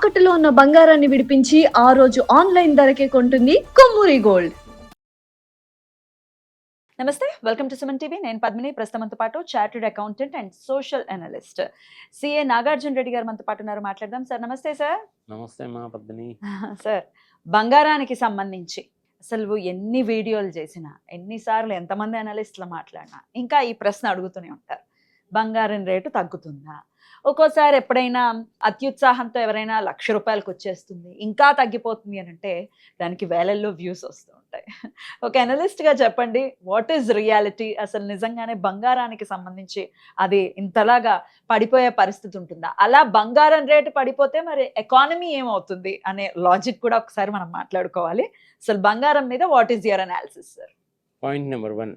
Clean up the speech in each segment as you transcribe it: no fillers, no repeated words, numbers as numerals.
తాకట్టులో ఉన్న బంగారాన్ని విడిపించి ఆ రోజు ఆన్లైన్ ధరకే కొంటుంది కొమ్మూరి గోల్డ్. నమస్తే, వెల్కమ్ టు సుమన్ టీవీ. నేను పద్మిని. ప్రస్తుతం మనతో పాటు chartered accountant and social analyst CA Nagarjuna Reddy గారు మనతో పాటు ఉన్నారు. మాట్లాడదాం. సార్ నమస్తే. సార్ నమస్తే అమ్మా పద్మిని. సార్, బంగారానికి సంబంధించి అసలు ఎన్ని వీడియోలు చేసినా, ఎన్నిసార్లు ఎంతమంది అనలిస్టులు మాట్లాడినా ఇంకా ఈ ప్రశ్న అడుగుతూనే ఉంటారు, బంగారం రేటు తగ్గుతుందా? ఒక్కోసారి ఎప్పుడైనా అత్యుత్సాహంతో ఎవరైనా ₹1,00,000 వచ్చేస్తుంది, ఇంకా తగ్గిపోతుంది అని అంటే దానికి వేలల్లో వ్యూస్ వస్తూ ఉంటాయి. ఒక అనలిస్ట్గా చెప్పండి, వాట్ ఈజ్ రియాలిటీ? అసలు నిజంగానే బంగారానికి సంబంధించి అది ఇంతలాగా పడిపోయే పరిస్థితి ఉంటుందా? అలా బంగారం రేటు పడిపోతే మరి ఎకానమీ ఏమవుతుంది అనే లాజిక్ కూడా ఒకసారి మనం మాట్లాడుకోవాలి. అసలు బంగారం మీద what is your analysis sir? Point number 1,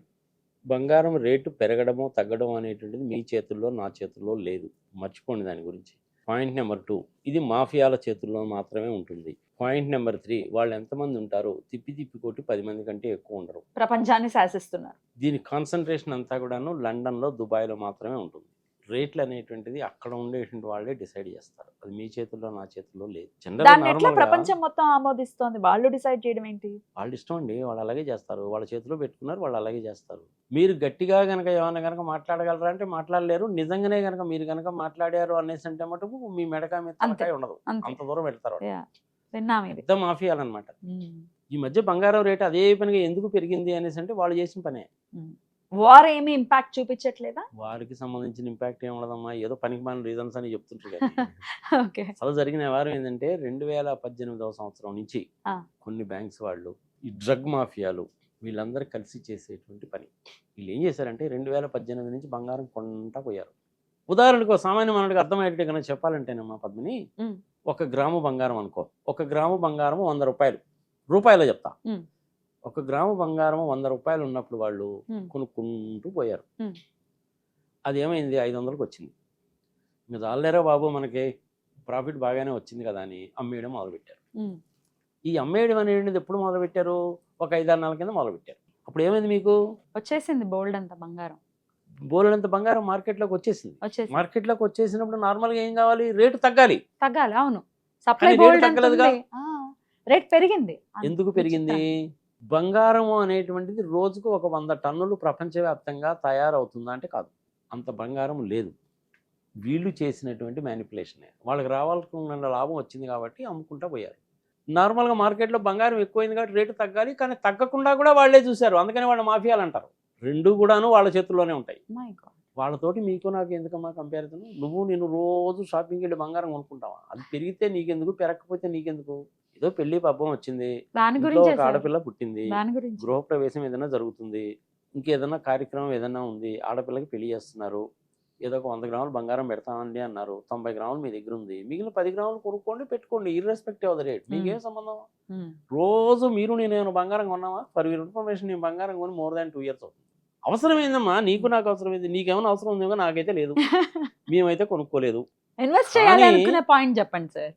బంగారం రేటు పెరగడమో తగ్గడం అనేటువంటిది మీ చేతుల్లో నా చేతుల్లో లేదు, మర్చిపోండి దాని గురించి. పాయింట్ నెంబర్ 2, ఇది మాఫియాల చేతుల్లో మాత్రమే ఉంటుంది. పాయింట్ నెంబర్ 3, వాళ్ళు ఎంతమంది ఉంటారు? తిప్పి కొట్టి 10 మంది కంటే ఎక్కువ ఉండరు. ప్రపంచాన్ని శాసిస్తున్నారు. దీని కాన్సన్ట్రేషన్ అంతా కూడాను లండన్లో, దుబాయ్లో మాత్రమే ఉంటుంది. రేట్లు అనేటువంటిది అక్కడ ఉండేటువంటి వాళ్ళే డిసైడ్ చేస్తారు. అది మీ చేతుల్లో నా చేతుల్లో లేదు. దాన్ని ఎట్లా ప్రపంచం మొత్తం ఆమోదిస్తోంది? వాళ్ళు డిసైడ్ చేయడం ఏంటి? వాళ్ళు ఇష్టం అండి, వాళ్ళు అలాగే చేస్తారు. వాళ్ళ చేతిలో పెట్టుకున్నారు, వాళ్ళు అలాగే చేస్తారు. మీరు గట్టిగా కనుక ఏమన్నా కనుక మాట్లాడగలరా అంటే మాట్లాడలేరు. నిజంగానే కనుక మీరు కనుక మాట్లాడారు అనేసి అంటే మటుకు మీ మెడకాయ మీద తలకాయ ఉండదు, అంత దూరం పెడతారు. పెద్ద మాఫియాలు అనమాట. ఈ మధ్య బంగారం రేటు అదే పనిగా ఎందుకు పెరిగింది అనేసి అంటే వాళ్ళు చేసిన పనే. వార్ ఏమి ఇంపాక్ట్ చూపించట్లేదా? వారికి సంబంధించిన ఇంపాక్ట్ ఏం ఉండదమ్మా, ఏదో పనికి మన రీజన్స్ అని చెప్తుంటారు కదా. అసలు జరిగిన వ్యవహారం ఏంటంటే 2018వ సంవత్సరం నుంచి కొన్ని బ్యాంక్స్ వాళ్ళు, ఈ డ్రగ్ మాఫియాలు వీళ్ళందరూ కలిసి చేసేటువంటి పని. వీళ్ళు ఏం చేశారంటే 2018 నుంచి బంగారం కొంటా పోయారు. ఉదాహరణకు సామాన్య మానవుడికి అర్థమయ్యేటట్టు కనుక చెప్పాలంటేనమ్మా పద్మిని, 1 గ్రాము బంగారం అనుకో. 1 గ్రాము బంగారం 100 రూపాయలు, రూపాయలో చెప్తా. 1 గ్రాము బంగారం 100 రూపాయలు ఉన్నప్పుడు వాళ్ళు కొనుక్కుంటూ పోయారు. అది ఏమైంది? 500కి వచ్చింది. ఇంకా చాలేరా బాబు, మనకి ప్రాఫిట్ బాగానే వచ్చింది కదా అని అమ్మేయడం మొదలుపెట్టారు. ఈ అమ్మేయడం అనేది ఎప్పుడు మొదలుపెట్టారు? ఒక 5-6 నెలల కింద మొదలుపెట్టారు. అప్పుడు ఏమైంది? మీకు వచ్చేసింది బోల్డ్ అంత బంగారం. బోలెడంత బంగారం మార్కెట్లోకి వచ్చేసింది. మార్కెట్లోకి వచ్చేసినప్పుడు నార్మల్గా ఏం కావాలి? రేటు తగ్గాలి. అవును, సప్లై బోల్డ్ తగ్గలేదుగా, రేట్ పెరిగింది. ఎందుకు పెరిగింది? బంగారం అనేటువంటిది రోజుకు ఒక 100 టన్నులు ప్రపంచవ్యాప్తంగా తయారవుతుందా అంటే కాదు. అంత బంగారం లేదు. వీళ్ళు చేసినటువంటి మ్యానిపులేషనే. వాళ్ళకి రావాల్సిన లాభం వచ్చింది కాబట్టి అమ్ముకుంటా పోయారు. నార్మల్గా మార్కెట్లో బంగారం ఎక్కువైంది కాబట్టి రేటు తగ్గాలి, కానీ తగ్గకుండా కూడా వాళ్ళే చూశారు. అందుకని వాళ్ళ మాఫియాలు అంటారు. రెండు కూడాను వాళ్ళ చేతుల్లోనే ఉంటాయి. వాళ్ళతోటి మీకు నాకు ఎందుకమ్మా కంపారిజన్? నేను రోజు షాపింగ్కి వెళ్ళి బంగారం కొనుక్కుంటావా? అది పెరిగితే నీకెందుకు, పెరగకపోతే నీకెందుకు? ఏదో పెళ్లి పబ్బం వచ్చింది, ఒక ఆడపిల్ల పుట్టింది, గృహప్రవేశం ఏదైనా జరుగుతుంది, ఇంకేదైనా కార్యక్రమం ఏదైనా ఉంది, ఆడపిల్లకి పెళ్లి చేస్తున్నారు, ఏదో ఒక 100 గ్రాములు బంగారం పెడతామండి అన్నారు. 90 గ్రాములు మీ దగ్గర ఉంది, మిగిలిన 10 గ్రాములు కొనుక్కోండి, పెట్టుకోండి, ఇర్రెస్పెక్టివ్ ఆఫ్ ద రేట్. మీకేం సంబంధం? రోజు మీరు నేను బంగారం కొన్నావా? ఫర్ యువర్ ఇన్ఫర్మేషన్, నేను బంగారం కొని more than 2 years అవుతుంది. అవసరమైందమ్మా, నీకు నాకు అవసరమైంది. నీకేమైనా అవసరం ఉందేమో, నాకైతే లేదు. మేమైతే కొనుక్కోలేదు. ఇన్వెస్ట్ చేయాలనుకునే పాయింట్ చెప్పండి సార్.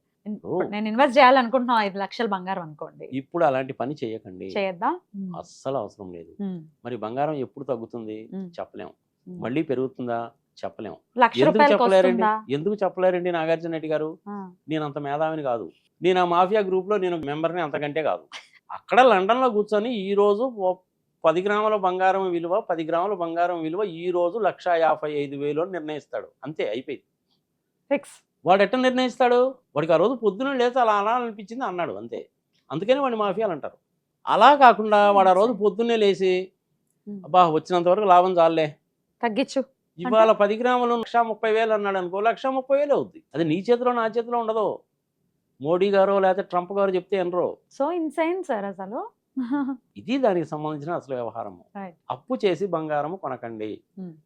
నేను ఇన్వెస్ట్ చేయాలనుకుంటున్నా 5 లక్షల బంగారం అనుకోండి. ఇప్పుడు అలాంటి పని చేయకండి, చేయొద్దాం, అస్సలు అవసరం లేదు. మరి బంగారం ఎప్పుడు తగ్గుతుంది చెప్పలేము, మళ్ళీ పెరుగుతుందా చెప్పలేము. ఎందుకు చెప్పలేరండి నాగార్జున రెడ్డి గారు? నేను అంత మేధావిని కాదు, నేను ఆ మాఫియా గ్రూప్ లో నేను మెంబర్ని అంతకంటే కాదు. అక్కడ లండన్ లో కూర్చొని ఈ రోజు 10 గ్రాముల బంగారం విలువ, 10 గ్రాముల బంగారం విలువ ఈ రోజు 1,55,000 నిర్ణయిస్తాడు. అంతే, అయిపోయింది, ఫిక్స్. వాడు ఎట్లా నిర్ణయిస్తాడు? వాడికి ఆ రోజు పొద్దున లేచి అలా అనిపించింది అన్నాడు, అంతే. అందుకని వాడిని మాఫియాలు అంటారు. అలా కాకుండా వాడు ఆ రోజు పొద్దున్నే లేచి అబ్బా వచ్చినంత వరకు లాభం చాలే, తగ్గించు, ఇవాళ 10 గ్రాములు 1,30,000 అన్నాడు అనుకో, 1,30,000 అవుద్ది. అది నీ చేతిలో నా చేతిలో ఉండదు. మోడీ గారు లేకపోతే ట్రంప్ గారు చెప్తే ఎనరో. సో ఇన్సైన్ సార్ అసలు. ఇది దానికి సంబంధించిన అసలు వ్యవహారము. అప్పు చేసి బంగారము కొనకండి,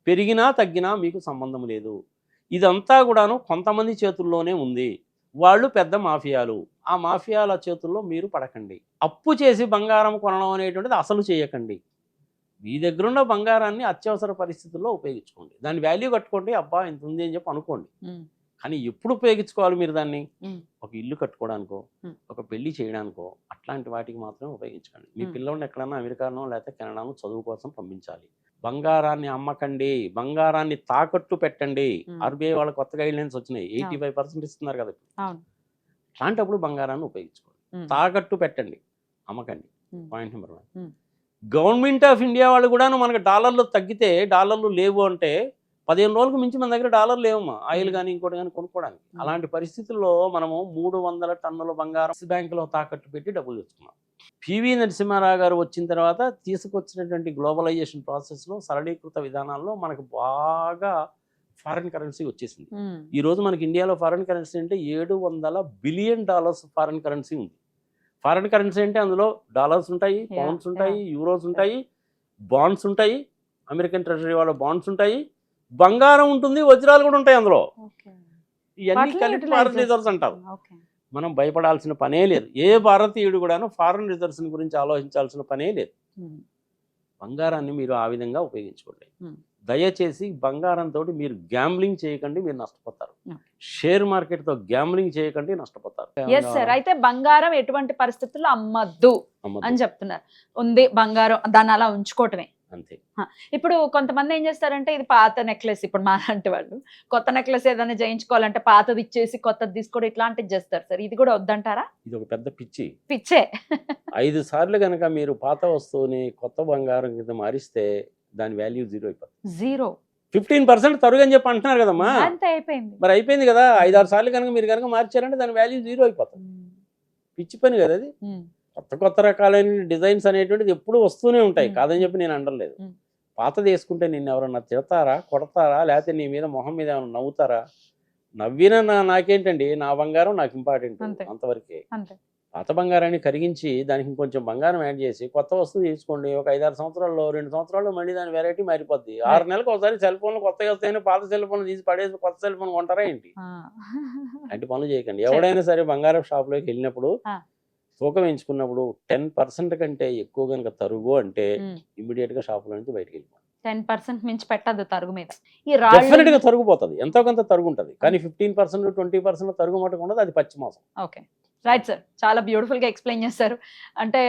పెరిగినా తగ్గినా మీకు సంబంధం లేదు. ఇదంతా కూడాను కొంతమంది చేతుల్లోనే ఉంది. వాళ్ళు పెద్ద మాఫియాలు, ఆ మాఫియాల చేతుల్లో మీరు పడకండి. అప్పు చేసి బంగారం కొనడం అనేటువంటిది అసలు చేయకండి. మీ దగ్గరున్న బంగారాన్ని అత్యవసర పరిస్థితుల్లో ఉపయోగించుకోండి, దాని వాల్యూ కట్టుకోండి. అబ్బా ఇంత ఉంది అని చెప్పి అనుకోండి. కానీ ఎప్పుడు ఉపయోగించుకోవాలి మీరు దాన్ని? ఒక ఇల్లు కట్టుకోవడానికో, ఒక పెళ్లి చేయడానికో, అట్లాంటి వాటికి మాత్రమే ఉపయోగించకండి. మీ పిల్లల్ని ఎక్కడన్నా అమెరికానో లేకపోతే కెనడానో చదువు కోసం పంపించాలి. బంగారాన్ని అమ్మకండి, బంగారాన్ని తాకట్టు పెట్టండి. ఆర్బీఐ వాళ్ళ కొత్త గైడ్ లైన్స్ వచ్చినాయి, 85% ఇస్తున్నారు కదా. అలాంటప్పుడు బంగారాన్ని ఉపయోగించుకోండి. ఉమ్, తాకట్టు పెట్టండి, అమ్మకండి. Um, point number 1. Um. Government of India వాళ్ళు కూడాను మనకు డాలర్లు తగ్గితే డాలర్లు లేవు అంటే 15 రోజులకు మించి మన దగ్గర డాలర్లు లేవమ్మా, ఆయిల్ కానీ ఇంకోటి కానీ కొనుక్కోవడానికి. అలాంటి పరిస్థితుల్లో మనము 300 టన్నుల బంగారం బ్యాంకులో తాకట్టు పెట్టి డబ్బులు తెచ్చుకున్నాం. పివి నరసింహారావు గారు వచ్చిన తర్వాత తీసుకొచ్చినటువంటి గ్లోబలైజేషన్ ప్రాసెస్లో, సరళీకృత విధానాల్లో మనకు బాగా ఫారిన్ కరెన్సీ వచ్చేసింది. ఉమ్, ఈరోజు మనకి ఇండియాలో ఫారిన్ కరెన్సీ అంటే $700 బిలియన్ ఫారిన్ కరెన్సీ ఉంది. ఫారిన్ కరెన్సీ అంటే అందులో డాలర్స్ ఉంటాయి, పౌండ్స్ ఉంటాయి, యూరోస్ ఉంటాయి, బాండ్స్ ఉంటాయి, అమెరికన్ ట్రెజరీ వాళ్ళ బాండ్స్ ఉంటాయి, బంగారం ఉంటుంది, వజ్రాలు కూడా ఉంటాయి అందులో. ఓకే. ఇవన్నీ వాటిని కలిపి utilize ఫారిన్ రిజర్వ్స్ చేస్తాం. అంటారు. ఓకే. మనం భయపడాల్సిన పనే లేదు. ఏ భారతీయుడు కూడాను ఫారిన్ రిజర్వ్స్ గురించి ఆలోచించాల్సిన పనే లేదు. ఉమ్, బంగారాన్ని మీరు ఆ విధంగా ఉపయోగించుకోండి. ఉమ్. దయచేసి బంగారంతో మీరు గ్యాంబ్లింగ్ చేయకండి, మీరు నష్టపోతారు. Okay. షేర్ మార్కెట్తో గ్యాంబ్లింగ్ చేయకండి, నష్టపోతారు. Yes sir. అయితే బంగారం ఎటువంటి పరిస్థితుల్లో అమ్మద్దు అమ్మద్దు. అని చెప్తున్నారు. ఉంది బంగారం, దాన్ని అలా ఉంచుకోవటమే. అంతే. ఇప్పుడు కొంతమంది ఏం చేస్తారంటే ఇది పాత నెక్లెస్, ఇప్పుడు మా లాంటి వాళ్ళు కొత్త నెక్లెస్ ఏదైనా చేయించుకోవాలంటే పాతది ఇచ్చేసి కొత్తది తీసుకోవడం ఇట్లాంటిది చేస్తారు సార్. ఇది కూడా వద్దంటారా? ఇది ఒక పెద్ద పిచ్చి. పిచ్చే. 5 సార్లు కనుక మీరు పాత వస్తువుని కొత్త బంగారం కింద మారిస్తే దాని వాల్యూ 0 అయిపోతుంది. 0. 15% తరుగు అని చెప్పి అంటున్నారు కదమ్మా. అంతే అయిపోయింది. మరి అయిపోయింది కదా. 5-6 సార్లు కనుక మీరు కనుక మార్చారంటే దాని వాల్యూ 0 అయిపోతుంది. పిచ్చి పని కదా అది. కొత్త రకాలైన డిజైన్స్ అనేటువంటిది ఎప్పుడు వస్తూనే ఉంటాయి, కాదని చెప్పి నేను అనలేదు. పాతది వేసుకుంటే నిన్ను ఎవరన్నా తిడతారా, కొడతారా, లేకపోతే నీ మీద మొహం మీద ఏమైనా నవ్వుతారా? నవ్వినా నాకేంటండి, నా బంగారం నాకు ఇంపార్టెంట్, అంతవరకే. పాత బంగారాన్ని కరిగించి దానికి ఇంకొంచెం బంగారం యాడ్ చేసి కొత్త వస్తువు తీసుకోండి. ఒక 5-6 సంవత్సరాల్లో, 2 సంవత్సరాల్లో మళ్ళీ దాని వెరైటీ మారిపోద్ది. 6 నెలలకు ఒకసారి సెల్ ఫోన్లు కొత్తగా వస్తాయని పాత సెల్ ఫోన్ తీసి పడేసి కొత్త సెల్ ఫోన్ కొంటారా ఏంటి? అలాంటి పనులు చేయకండి. ఎవడైనా సరే బంగారం షాప్లోకి వెళ్ళినప్పుడు తూకం ఎంచుకున్నప్పుడు 10% కంటే ఎక్కువ కనుక తరుగు అంటే ఇమ్మీడియట్ గా షాపులో నుంచి బయటకు వెళ్ళిపోవాలి. 10% మించి పెట్టద్దు తరుగు మీద. డెఫినెట్ గా తరుగుపోతుంది, ఎంతో కొంత తరుగు ఉంటుంది. కానీ 15% 20% తరుగు మటుకు ఉండదు, అది పచ్చి మోసం. Okay, right sir. చాలా బ్యూటిఫుల్ గా ఎక్స్ప్లెయిన్ చేస్తారు. అంటే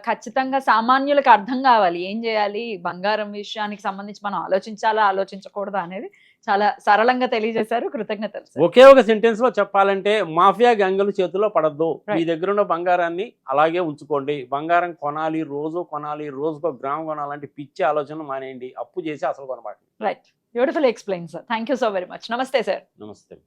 ఖచ్చితంగా సామాన్యులకు అర్థం కావాలి ఏం చేయాలి, బంగారం విషయానికి సంబంధించి మనం ఆలోచించాలా ఆలోచించకూడదా అనేది చాలా సరళంగా తెలియజేశారు. కృతజ్ఞతలు. ఒకే ఒక సెంటెన్స్ లో చెప్పాలంటే మాఫియా గ్యాంగుల చేతిలో పడద్దు. మీ దగ్గర ఉన్న బంగారాన్ని అలాగే ఉంచుకోండి. బంగారం కొనాలి, రోజుకో గ్రామ్ కొనాలంటే పిచ్చి ఆలోచన మానేయండి. అప్పు చేసి అసలు కొనబాకండి. Right, beautiful explain sir. Thank you so very much. నమస్తే సార్. నమస్తే.